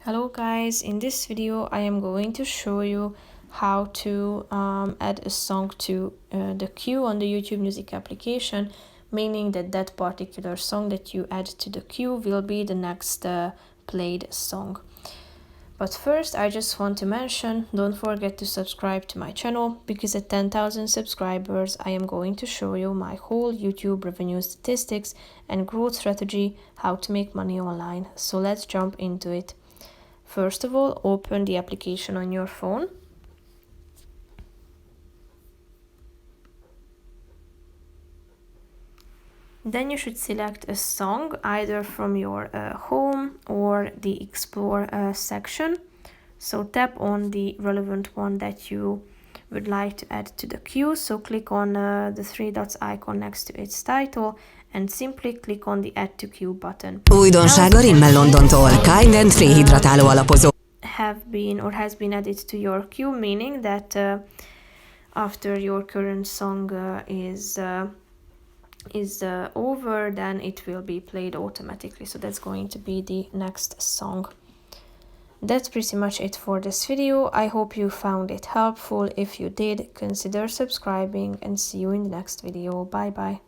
Hello guys, in this video I am going to show you how to add a song to the queue on the YouTube Music application, meaning that that particular song that you add to the queue will be the next played song. But first I just want to mention, don't forget to subscribe to my channel, because at 10,000 subscribers I am going to show you my whole YouTube revenue statistics and growth strategy, how to make money online. So let's jump into it. First of all, open the application on your phone. Then you should select a song either from your home or the explore section. So tap on the relevant one that you would like to add to the queue. So click on the three dots icon next to its title and simply click on the add to queue button. Újdonság a Rimmel Londontól. Kind and Free hidratáló alapozó. Has been added to your queue, meaning that after your current song is over, then it will be played automatically. So that's going to be the next song. That's pretty much it for this video. I hope you found it helpful. If you did, consider subscribing and see you in the next video. Bye bye.